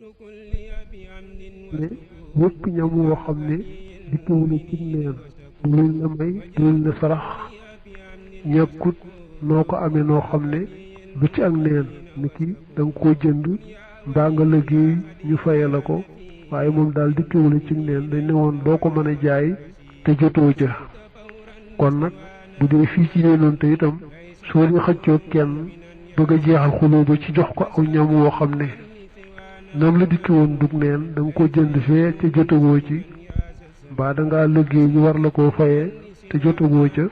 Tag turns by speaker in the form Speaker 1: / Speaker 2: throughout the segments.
Speaker 1: ne wépp ñam woo xam ne dikkiwul ci neen du luñ la may du luñ la sarax ñàkkut noo ko amee noo xam ne du ci ak neen ni ki da nga koo jënd mbaa nga liggéey ñu faye la ko waaye moom daal dikkiwul ci neen dañ ne woon doo ko mën a jaay te jotoo ca kon nag bu dee fii ci yéenoon te itam soo ñu xëccoo kenn bëgg a jeexal xuloo ba ci jox ko aw ñam woo xam ne nam la dikki woon dug neen da nga ko jënd fee ca jotagoo ci mbaa da ngaa liggéey ñu war la koo fayee te jotagoo ca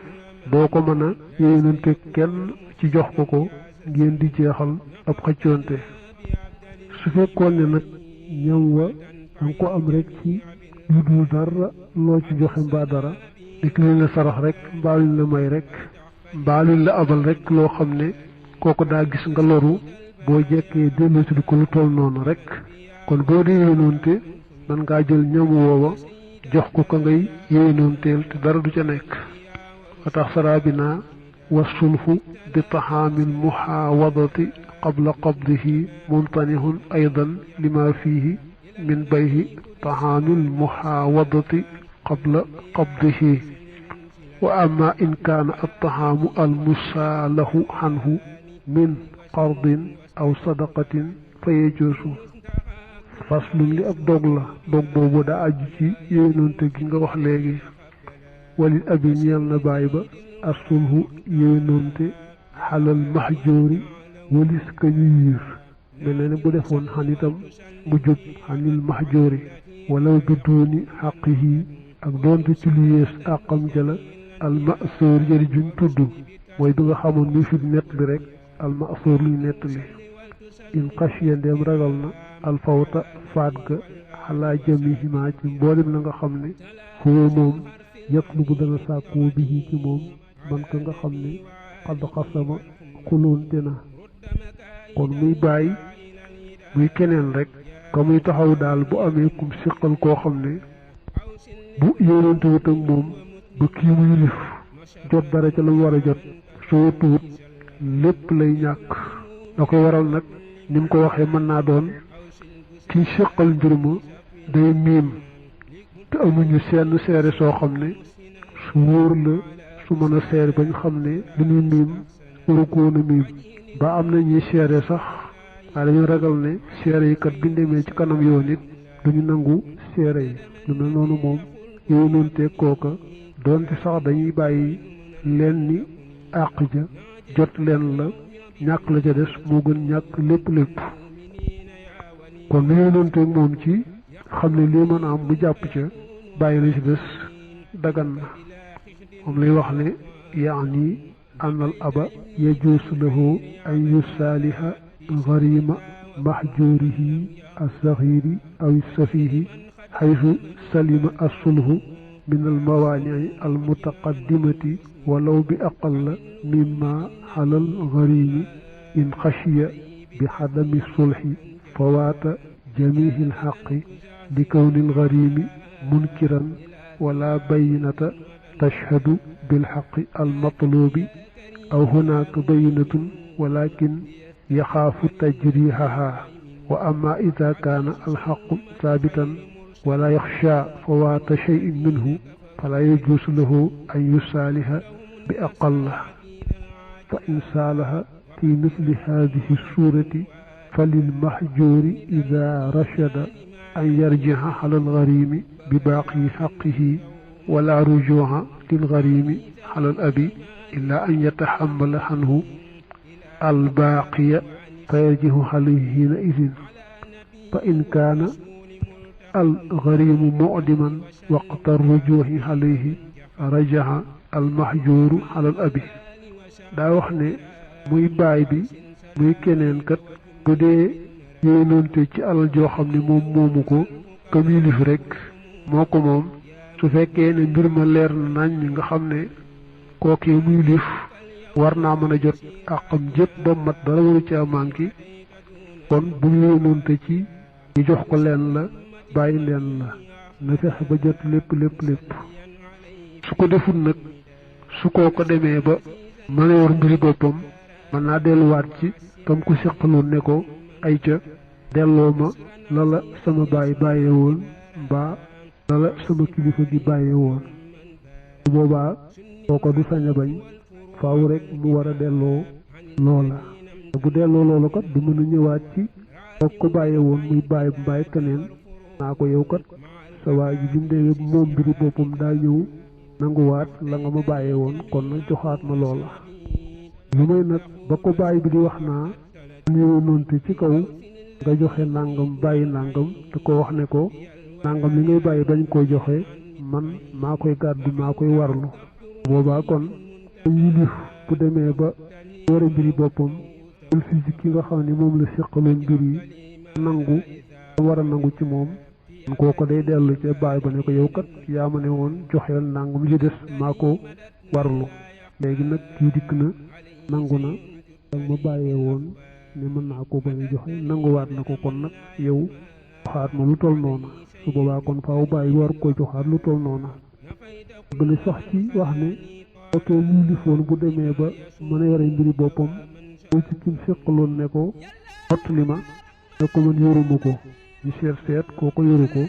Speaker 1: doo ko mën a yéenante kenn ci jox ko ngeen di jeexal ab xëccoonte su fekkoon ne nag ñam wa da nga ko am rek ci lu dul dara loo ci joxe mbaa dara dik luñ la sarax rek mbaa luñ la may rek mbaa luñ la abal rek loo xam ne kooku daa gis nga loru boo jekkee delloosi ko lu toll noonu rek kon boo dee yéenoonte man ngaa jël ñam woowa jox ko ka ngay yéenoonteel te dara du ca nekk wa tax sarabina wa sulhu bi taxaamil muxaawadati qabla qabdihi mumtanihun aydan lima fihi min bayhi taxaamil muxaawadati qabla qabdihi wa amma in kaana altaxaamu almusaalahu anhu min qardin aw sadaqatin fa yejuusu faslun li ab dog la dog boobu daa aju ci yéenoonte gi nga wax léegi walil abi ñeel na baay ba asulhu yéenoonte xalal maxjoori walis ka ñu yiir mel na ne bu defoon xan itam mu jub xanil maxjoori walaw bi duuni xaqihi ak doonte ci lu yées àqam jala almasoor jëri juñ tudd mooy bi nga xamoon muy fi nett bi rek almasoor luy nett li in xashiya ndeem ragal na alfawta faat ga xalaa jamihima ci mboolem la nga xam ne foo moom yatlubu dana sàkkoo bihi ci moom man ka nga xam ne xadd xasama xuloonte na kon muy bàyyi muy keneen rek ka muy taxaw daal bu amee kum siqal koo xam ne bu yéenante wut ak moom ba kii muy lif jot dara ca la mu war a jot soo tuut lépp lay ñàkk da koy waral nag ni mu ko waxee mën naa doon kiy siqal mbir ma day miim te amuñu seen seere soo xam ne su wóor la su mën a seere bañ xam ne li ñuy miim waru ko woon a miim ba am na ñuy seere sax waaye dañu ragal ne seere yi kat bi demee ci kanam yoon it duñu nangu seere yi lu mel noonu moom yooyu noonu te kooka doonte sax dañuy bàyyi leen ni àq ja jot leen la ñàkk la ca des moo gën ñàkk lépp kon lu yooyu noonu te moom ci xam ne lii mën a am mu jàpp ca bàyyi la ci des dagan na moom lay wax ne yaani an al aba yajuusu lahu an yusaaliha garima mahjurihi alsaxiri aw safihi xaytu salima assulhu min almawaanii almutaqaddimati walaw bi aqalla mimma xalal garimi in xashiya bi xadami sulxi fawaata jamihi alxaqi li kawni algarimi munkiran wala bayinata tashhadu bilxaqi almatlubi aw hunaaka bayinatun walakin yaxaafu tajrihaha wa amma ida kaana alxaqu saabitan wala yaxsha fawaata cheyin minhu fala yajuusu lahu an yusaaliha bi aqalla fa in saalaha fi misli hadihi suurati falilmahjuuri ida rachada an yarjiha ala algarimi bi baaqi xaqihi wala rujuuha lilgarimi ala alabi illa an yataxamala anhu albaaqiya fa yarjihu alayhi hiina idin fa in kaana algarimu mucdiman waqta rujuuhi alayhi rajaha almahjuuru ala alabi daa wax ne muy baay bi muy keneen kat bu dee yéenoonte ci alal joo xam ne moom moomu ko kam yilif rek moo ko moom su fekkee ne mbir ma leer na nañ nga xam ne kookee muy lif war naa mën a jot àqam jëpp ba mat dara waru ci manki kon bu ñu yéenoonte ci ñu jox ko leen la bàyyi leen la na fexe ba jot lépp su ko deful nag su koo ko demee ba mën a yor mbiri boppam mën naa delluwaat ci tam ku seqaloon ne ko ay ca delloo ma la la sama baay bàyyee woon mbaa la la sama kilifa gi bàyyee woon bu boobaa kooko du sañ a bañ faaw rek mu war a delloo loola bu delloo loola kat du mën a ñëwaat ci foog ko bàyyee woon muy bàyyi keneen naa ko yow kat sa waay ji bi mu demee moom mbiri boppam daa ñëw nanguwaat la nga ma bàyyee woon kon nag joxaat ma loola lu may nag ba ko bàyyi bi di wax naa ñëw noonte ci kaw nga joxe nangam bàyyi nangam te ko wax ne ko nangam li ngay bàyyi bañ koo joxe man maa koy gàddu maa koy warlu boobaa kon yilif bu demee ba yore mbiri boppam jël fi ki nga xam ne moom la seqaloon mbir yi nangu war a nangu ci moom kon kooko day dellu ca bàyyi ba ne ko yow kat yaa ma ne woon joxeel nangam li des maa ko warlu léegi nag kii dikk na nangu na danga ma bàyyee woon ne mën naa ko bañ a joxe nanguwaat na ko kon nag yow joxaat ma lu toll noona su boobaa kon faaw bàyyi war ko joxaat lu toll noona gën a sax ci wax ne ok lii lifoon bu demee ba mën a yore mbiri boppam moo ci kim seqaloon ne ko mottali ma ne ko man yoruma ko ñu seet kooko yoru ko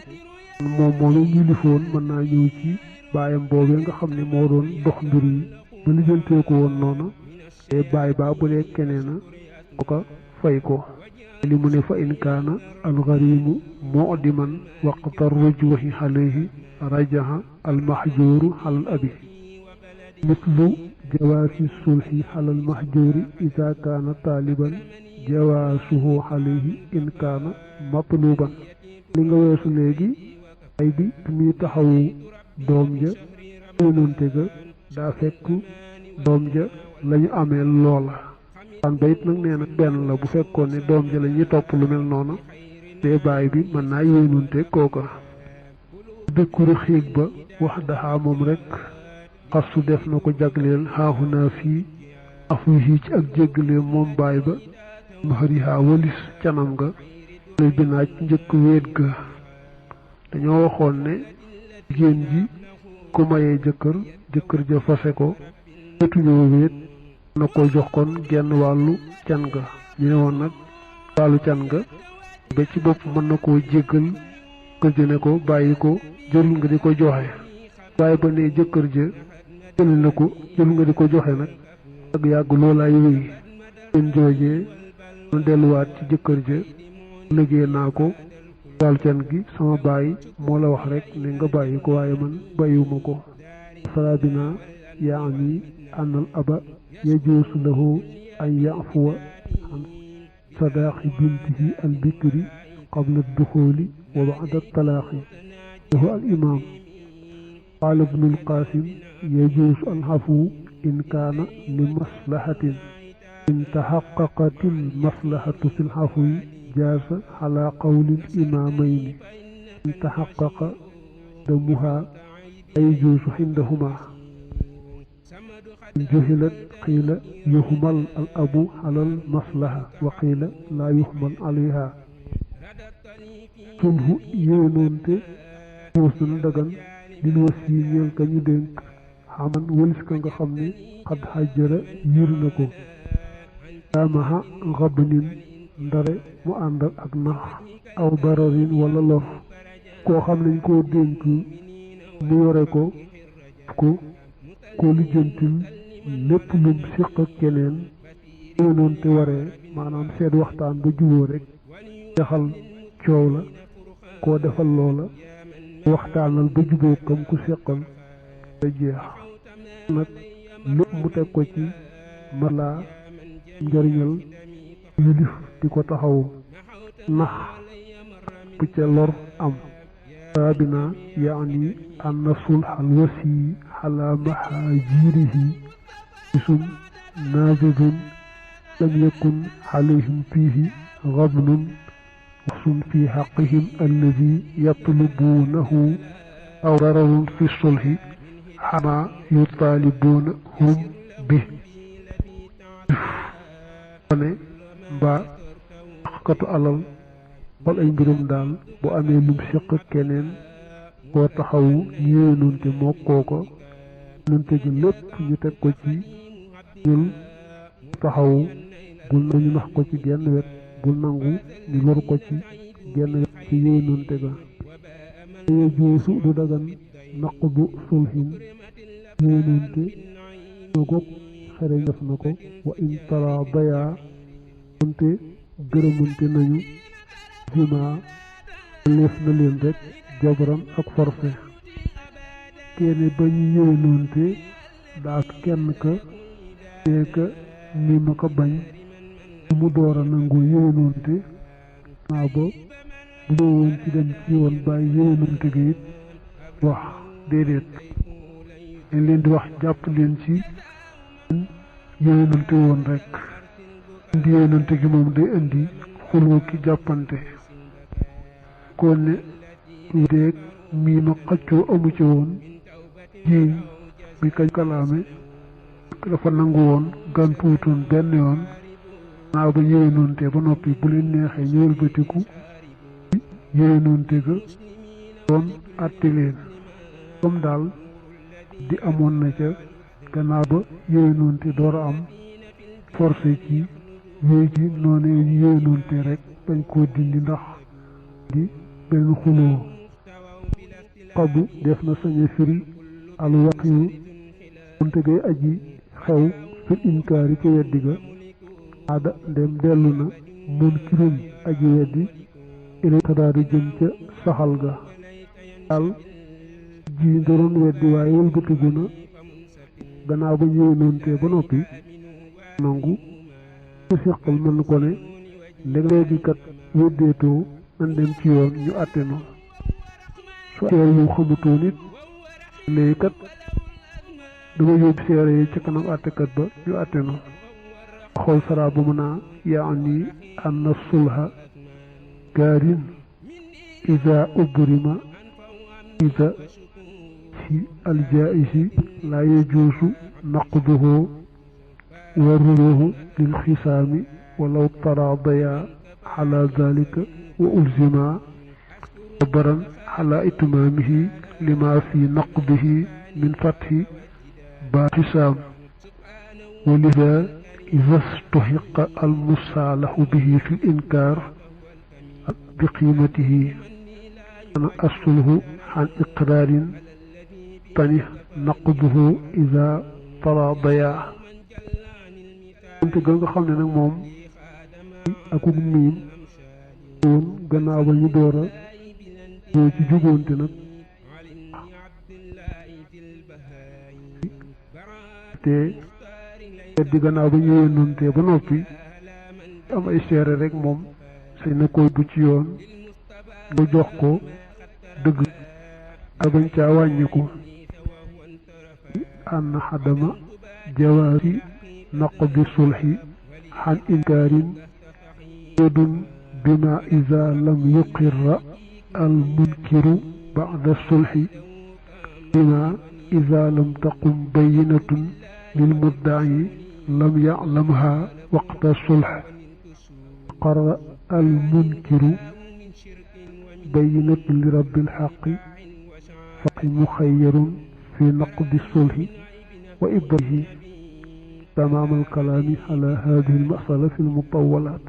Speaker 1: moom moom ñu lifoon mën naa ñëw ci baayam boobee nga xam ne moo doon dox mbir yi ba lijjantee ko woon noona te baay baa bu dee keneen kooka fay ko li mu ne fa in kaana alxarimu mu'diman waqta rujuhi alayhi rajaha almahjuru alal abi mislu jawaasi sulhi alal mahjuri ida kaana taaliban jawaasuhu alayhi in kaana matluban li nga weesu léegi ay bi muy taxawu doom ja yónnante ga daa fekk doom ja lañu amee loola an ba it nag nee na benn la bu fekkoon ne doom ja la ñuy topp lu mel noonu te baay bi mën naa yónnante kooka dëkkuru xiig ba wax daxaa moom rek xasu def na ko jagleel xaaxunaa fii afu yi ci ak jéggaleem moom baay ba maxarihaa walis canam ga lay binaaj njëkk wéet ga dañoo waxoon ne jigéen ji ku mayee jëkkër ja fase ko jotuñoo wéet na ko jox kon genn wàllu can ga ñu ne woon nag wàllu can ga ba ci bopp mën na koo jéggal kër ja ne ko bàyyi ko jërul nga di ko joxe waaye ba ne jëkkër ja jël na ko jërul nga di ko joxe nag ak yàgg loolaay wéy seen joojee mu delluwaat ci jëkkër ja liggéey naa ko wàllu can gi sama baay moo la wax rek ne nga bàyyi ko waaye man bàyyiwuma ko farabina yaani anal aba yajuusu lahu an yafuwa an sadaqi bintihi al bikri qabla duxuli wa ba'da talaaqi lahu al imam qaala ibnul qaasim yajuusu al afu in kaana li maslahatin in taxaqaqatil maslahatu fil afwi jaaza ala qawlil imaamayni in taxaqaqa damuha yajuusu indahuma in juhilat qiila yuhmal al abu alal maslaha wa qiila laa yuhmal alayha sulhu yéenoonte muus na dagan lil wasi ñeel ka ñu dénk xaman wëlis ka nga xam ne xad xajjara yiir na ko daamaha xabnin ndare mu ànd ak nax aw bararin wala lor koo xam nañ koo dénk mu yore ko lijjantil lépp lum siq ak keneen yéenoon te waree maanaam seet waxtaan ba juboo rek jaxal coow la koo defal loola waxtaanal ba juboo kam ku siqal da jeex nag lépp mu teg ko ci malaa njariñal yilif di ko taxawu nax bu ca lor am rabina yaani anna sulhal wasi ala mahajirihi isum naazidun lam yakun alayhim fihi gabnun waxsun fi xaqihim alladi yatlubuunahu aw dararun fi sulhi xama yutaalibuuna hum bi ne mbaa xaqatu alal xool ay mbirum daal bu amee lum siq keneen koo taxawu ñu yéenunte moo kooko nunte gi lépp ñu teg ko ci ñul taxawu bul nañu nax ko ci genn wet bul nangu ñu lor ko ci genn ci yéenonte ga ye juusu du dagan naqdu sulhin yéenonte gog xere def na ko wa in tara baya onte gërëmante nañu jima leef na leen rek jabaran ak forfait kenn ba ñu yéenonte daa kenn ka teeka ni ma ko bañ mu door a nangu yéenonte naa ba bu ñëwoon ci dem ci yoon bàyyi yéenonte gi it wax déedéet dañ leen di wax jàpp leen ci yéenonte woon rek indi yéenonte gi moom day indi xuloo ki jàppante kon ne déeg mii ma xaccoo amu ci woon jiiñ bi kañ kalaame dafa nangu woon gàntuutoon benn yoon naa ba yéenonte ba noppi bu leen neexee ñu wëlbatiku yéenonte ga doon àtte leen comme daal di amoon na ca gannaaw ba yéenonte door a am forcé ci wéy ji noonu yéenonte rek bañ koo dindi ndax di benn xuloo xabu def na sañe firi al wax yu monte gay aji xew fil inkaari ca weddi ga aada ndem dellu na mun kirum aji weddi ilay tadaari jëm ca saxal ga daal ji ndoroon weddi waaye wëlbatigu na gannaaw ba yéenonte ba noppi nangu su seqal mën ko ne léegi kat weddeetoo nan dem ci yoon ñu àtte no su seere yu xamutoo nit léegi kat dama yóbbu seere yi ci kanam àttekat ba ñu àtte no xool sara ba mën a yaani anna sulha gaarin ida ubrima ida ci aljaisi la yajuusu naqduhu wa ruruhu lil xisaami walaw taradaya ala dalika wa ulzima jabaran ala itmaamihi lima fi naqdihi min fathi baaxisaam wa lida ida stuhiqa almusaalahu bihi fi linkaar bi qiimatihi ana assulhu an iqraarin tani naqduhu ida taradaya ga nga xam ne nag moom akuk miim woon gannaaw ba ñu door a ñoo ci jugoonte nag te weddi gannaaw ba ñu yéenonte ba noppi am ay seere rek moom sañ na koy bu ci yoon nga jox ko dëgg ak bañ caa wàññiku ànd xadama jawaasi naqdi sulhi xan inkaarin yodun bima ida lam yuqirra al munkiru bada sulhi bima ida lam taqum bayinatun lil muddaci lam yaclamha waqta sulh qarra al munkiru bayinatun li rabbi lxaqi faqi muxayyarun fi naqdi sulhi wa ibrihi تمام الكلام على هذه المسألة في المطولات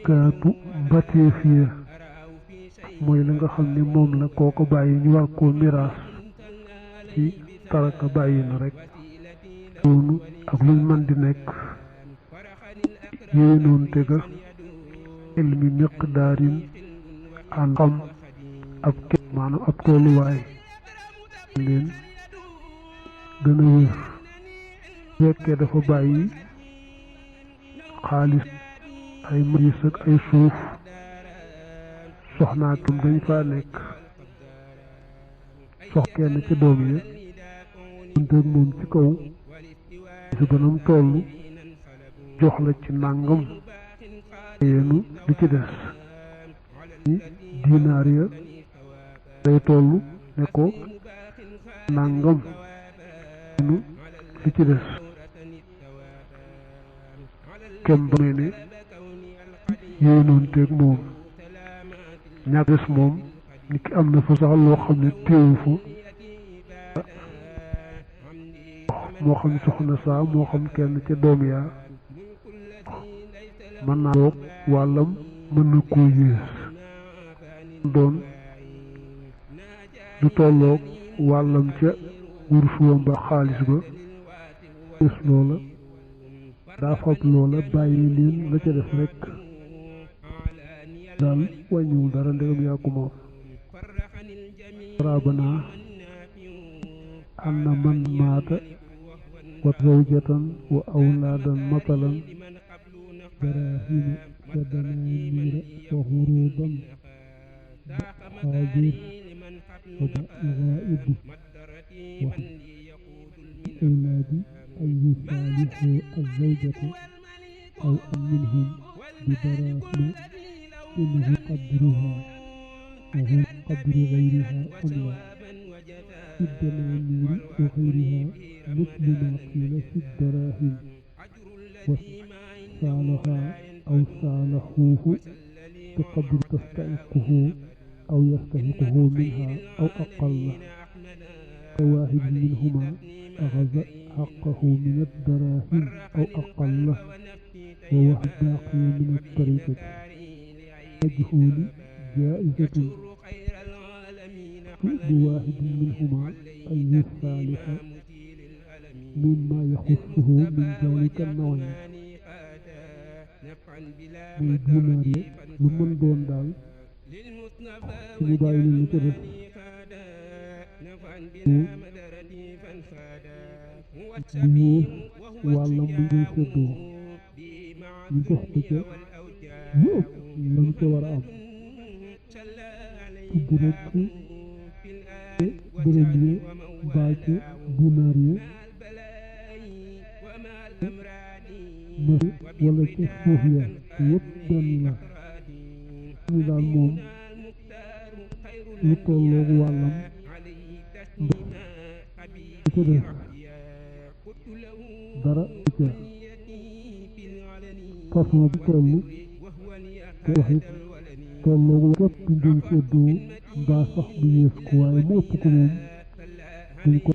Speaker 1: kaatu bateefiya mooy la nga xam ne moom la kooko bàyyi ñu war koo miraas ci taraka bàyyi na rek noonu ak luñ mën di nekk yéenoonte ga ilmi miqdaarin an xam ab képp maanaam ab tolluwaay leen gën a wér fekkee dafa bàyyi xaalis ay maris ak ay suuf soxnaatum dañ faa nekk sox kenn ci doom yi unteeg moom ci kaw si banam toll jox la ci nàngam yéenu li ci des ni dinaar ya day toll ne ko nàngam yéenu li ci des kem ba ne yéenoonteeg moom ñàkk des moom nit ki am na fa sax loo xam ne téewu fa moo xam soxna saa moo xam kenn ca doom yaa mën naa boog wàllam mën na koo yées doon du tolloog wàllam ca wurus wa mbaa xaalis ba yées loola daa fab loola bàyyi leen la ca def rekk daal wàññiwul dara ndegam yaa ko moom rabanaa anna man maata wa zawjatan wa awlaadan matalan darahima wa dananira wa huruban xaadir wa ghaib wa awlaadi an yusaalihu azawjata aw an minhum bi darahima innahu qadruha wa huwa qadru ghayriha amla في الدنانير وغيرها مثل ما قيل في الدراهم وصالها أو صالحوه بقدر تستحقه أو يستحقه منها أو أقل كواحد منهما أخذ حقه من الدراهم أو أقل وواحد باقي من الطريقة مجهول جائزة بواحد منهما أي الصالح مما يخصه من ذلك النوع muy dinaar yi lu mën doon daal suñu bàyyi leen lu ca def bu yées wàllam bu ngay séddoo ñu jox ko ca lu ëpp lam ca war a am ci direct dërëm yi mbaa ca dinaar yi mari wala ca suuf ya yëpp benn la ñu daal moom lu tolloog wàllam ndox lu ca def dara ca façon bi toll te waxit tolloog képp duñ séddoo mbaa sax bu yées ko waaye mu ëpp ko moom duñ ko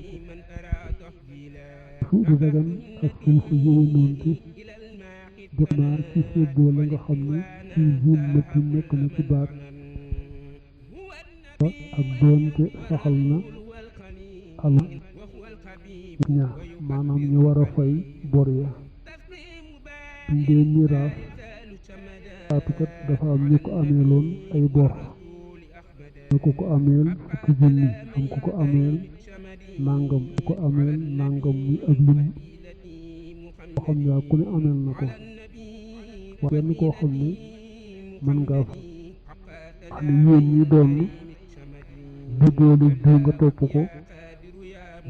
Speaker 1: su du dagan ak sulfu yéwénoonte def naar ci séddoo la nga xam ne ci zimmati nekk na ci baat ak doonte saxal na ala ñaar maanaam ñu war a fay bor ya ndee miraas faatukat dafa am ñu ko ameeloon ay bor na ko ameel fukki junni am ku ko ameel nangam ku ko ameel nangam muy ak lim koo xam ne ku ne ameel na ko wax kenn koo xam ne mën ngaa xam ne yéen ñi doon diggooli diw nga topp ko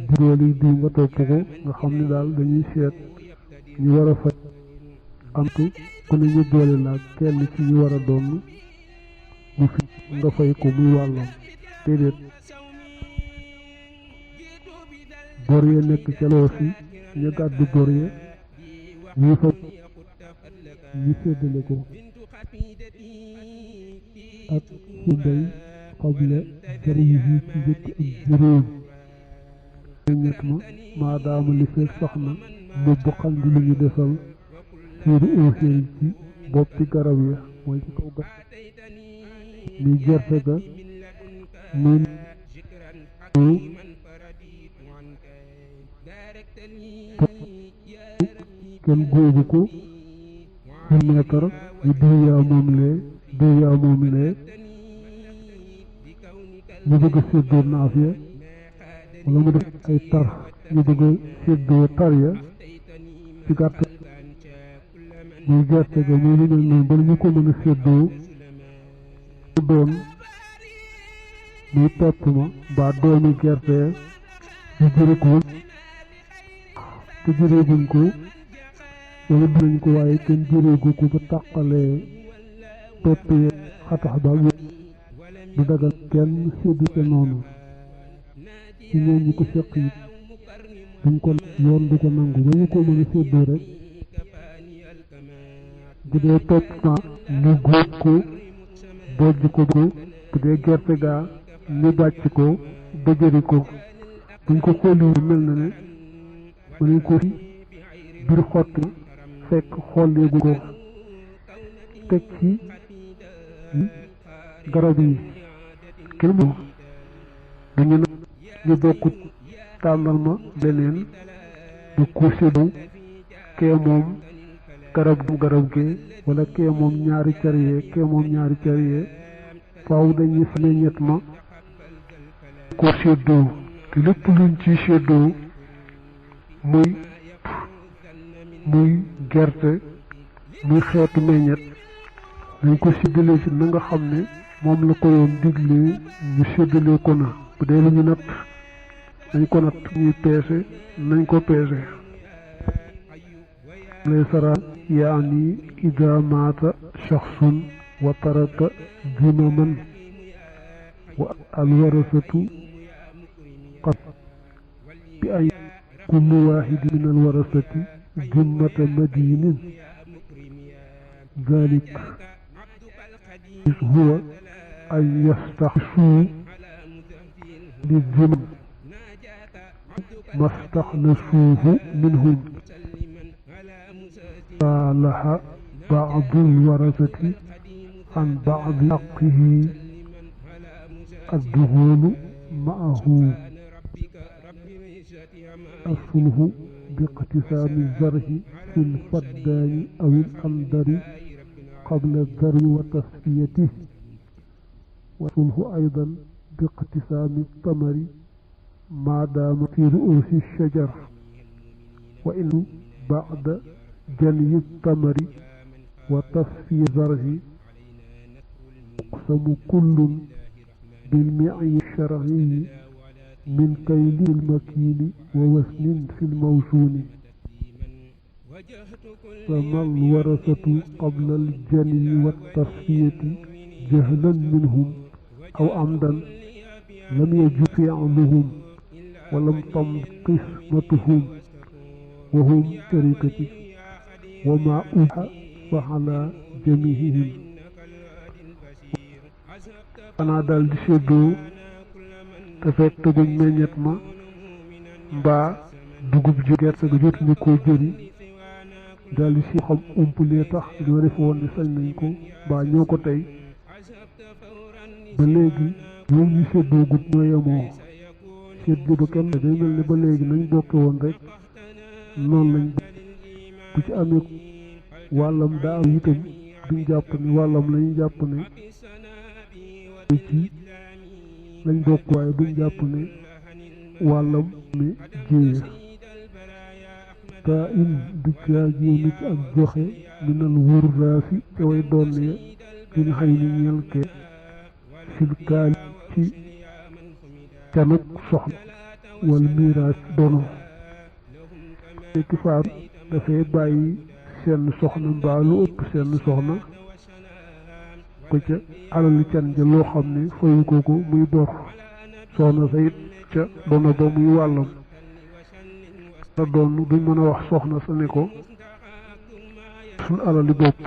Speaker 1: diggooli diw nga topp ko nga xam ne daal dañuy seet ñu war a fay amtu ku ne ñu boole laaj kenn ci ñu war a doon bu fi nga fay ko muy wàllam déedéet bor ya nekk ca loo fi ñu gàddu bor ya ñuy fa ñu séddale ko ak su mbay xable jari yi ci njëkk ak juróom ñett ma maadaama li fekk sax na mbubbu xam di lu ñu defal fiiru óoséeri ci boppi garab ya mooy ci kaw garab muy gerte ga muy kenn góobu ko ci meetar ñu diw yaa moom lee ñu bëgg a séddoo naaf ya wala mu def ay tar ñu bëgg a séddoo tar ya ci gàtt muy gerte ga muy lu mel noonu bala ñu ko mën a séddoo mu doon muy pepp ma mbaa doomi gerte ñu jëre ko te jëreeguñ ko wala dinañ ko waaye kenn jëreegu ko ba tàqalee pepp ya xatax ba du dagal kenn séddu te noonu ci ñoom ñi ko seq yi duñ ko yoon du ko nangu ba ñu ko mën a séddoo rek bu dee pepp ma ñu góob ko bojj ko bu dee gerte gaa ñu bàcc ko dëjëri ko buñ ko xolliwu mel na ne mën nañ ko fi biir xott fekk xolleegu ko teg ci garab yi kenn mu dañu nag ñu bokkut tànnal ma beneen du ko séddu kee moom garab gee wala kee moom ñaari car yee faaw dañuy meññet ma ko séddoo te lépp luñ ci séddoo muy gerte muy xeetu meññet dañ ko séddalee ci na nga xam ne moom la ko yoon diglee ñu séddalee ko na bu dee lu ñu natt nañ ko natt ñuy peese nañ ko peese lay saraan yaani ida maata shaxsun wa taraka jumaman wa alwarasatu qad bi ay kullu waahidi min alwarasati jummata madinin ذلك هو أن يستخلصوا للذمم ما استخلصوه منهم صالح بعض الورثة عن بعض حقه الدخول معه الصلح باقتسام الزرع في الفدان أو الأندر قبل الذر وتصفيته والصلح أيضا باقتسام الثمر ما دام في رؤوس الشجر وإن بعد جني الثمر وتصفي الزرع يقسم كل بالمعي الشرعي من كيل المكيل ووزن في الموزون فما الورثة قبل الجني والتصفية جهلا منهم أو عمدا لم يجب فعلهم ولم تم قسمتهم وهم شركة وما أوحى فعلى جميعهم أنا دال دي سيدو تفك تجن meññet ma mbaa dugub ji gerte ga jot ni ko jëri daal di si xam umpulee tax ñoo def woon ne sañ nañ ko mbaa ñoo ko tey ba léegi ñoom ñu séddoo gut ñoo yemoo séddoo ba kenn day mel ne ba léegi nañ bokke woon rek noonu lañ bu ci amee wàllam daa am itam duñ jàpp ne wàllam lañu jàpp ne ci lañ bokk waaye duñ jàpp ne wàllam mi jéeya taa in du caagéenu ci ak joxe minal wurraafi te way doon ne liñ xay ni ñeel ke fil kaali ci canuk soxna wal miraas dono ki faatu dafay bàyyi seen soxna mbaa lu ëpp seen soxna ko ca alali can ja loo xam ne fayu ko muy bor soxna sa it ca dono ba muy wàllam la doon duñ mën a wax soxna sa ne ko suñ alali bopp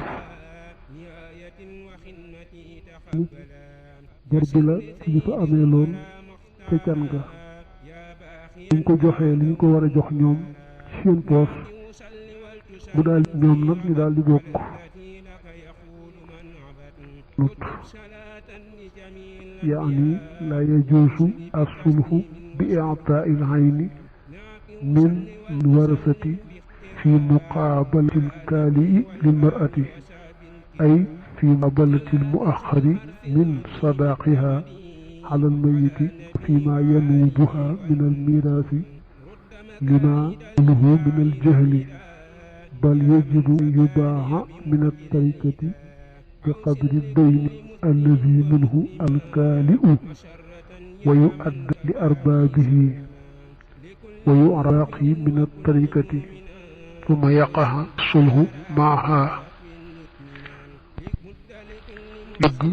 Speaker 1: jar bi la ci li fa amee loon ca can ga liñ ko joxee liñ ko war a jox ñoom ci seen poos mu daal ñoom nag ñu daal di bokk يعني لا يجوز الصلح بإعطاء العين من الورثة في مقابلة الكالئ للمرأة أي في مقابلة المؤخر من صداقها على الميت فيما ينوبها من الميراث لما له من الجهل بل يجب أن يباع من التركة بقدر الدين الذي منه الكالئ ويؤدى لأربابه ويعرق من الطريقة ثم يقع الصلح معها dëgg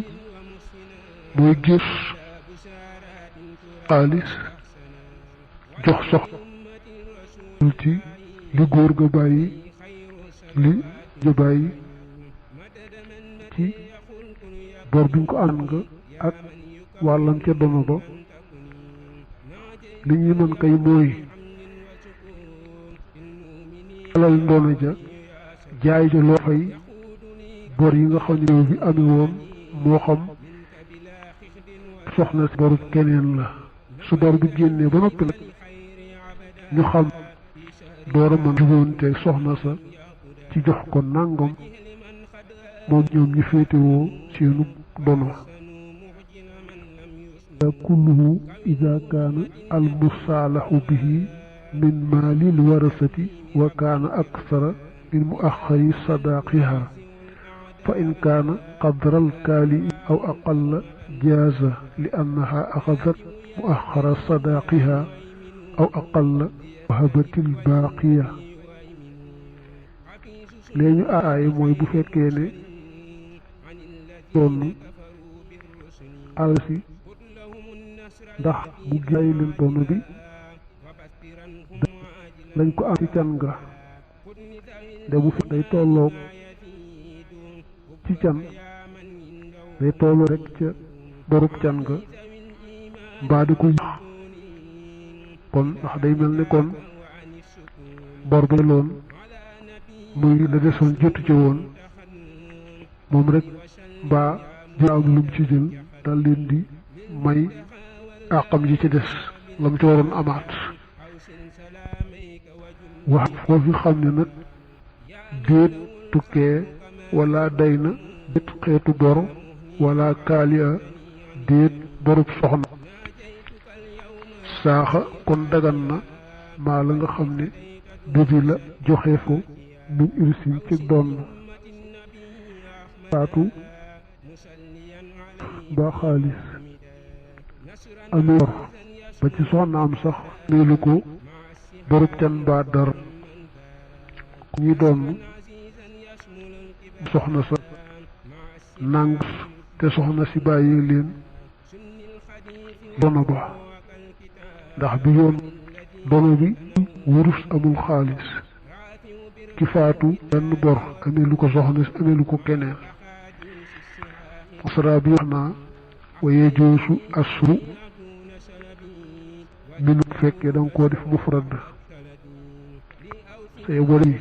Speaker 1: mooy gis xaalis jox soxna ci li góor ga bàyyi li ja bàyyi ci bor biñ ko ànd nga ak wàllam ca dono ba li ñuy mën kay mooy alal ndono ja jaay ja loo fay bor yi nga xam ne bi amee woon moo xam soxna si boru keneen la su bor bi génnee ba noppi nag ñu xam door a mën juboonteeg soxna sa ci jox ko nàngam moom ñoom ñu féetewoo seenu dono kulluhu ida kaana al musaalahu bihi min maalil warasati wa kaana aksara min muaxari sadaaqiha fa in kaana qadral kaali aw aqalla jaaza li annaha axadat muaxara sadaaqiha aw aqalla wahabatil baaqiya lee ñu aaye mooy bu fekkee ne donn alsi ndax bu jaay leen donn bi lañ ko am ci can nga de bu fi day tolloog ci can day tolloo rek ca borub can nga mbaa di ko kon ndax day mel ni kon bor ba loon muy la desoon jotu ci woon moom rek mbaa jël am lum ci jël dal leen di may àqam ji ci des lam ci waroon amaat wax foofu xam ne nag déet tukkee wala day na déet xeetu bor wala kaaliya déet borub soxna saaxa kon dagan na maa la nga xam ne dubi la joxeef ko min irsin ci doon faatu ba xaalis amee bor ba ci soxnaam sax neelu ko borub can ba dar ñi doon soxna sa nàng te soxna si bàyyi leen dono ba ndax bi yoon dono bi wurus amul xaalis ki faatu benn bor amee lu ko soxna si amee lu ko keneen asra bi wax naa waye joosu asru minu fekkee danga koo def mufrad te wari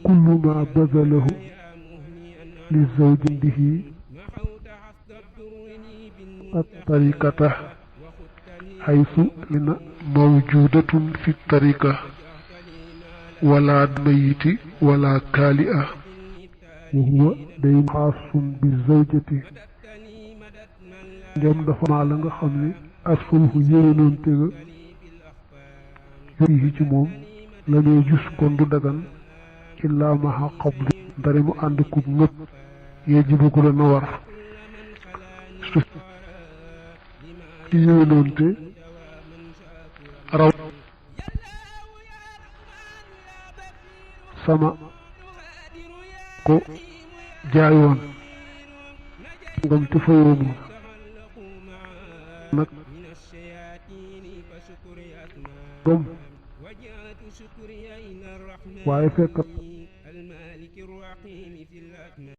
Speaker 1: kullu ma bazalahu li zawjin bihi at tariqata haythu mina mawjudatun fi tariqa wala mayiti wala kaali'a wa huwa day xaasun bi zawjati njom dafa maa la nga xam ne asfulhu yéwénoon tega yooyu ci moom la ñuy gis kon du dagan illaa maha qabli ndare mu ànd kub ngëpp yajibu ko la na war su ci yéwénoon te raw sama ko jaayoon ngam te fayoomu nag gom waaye fekkat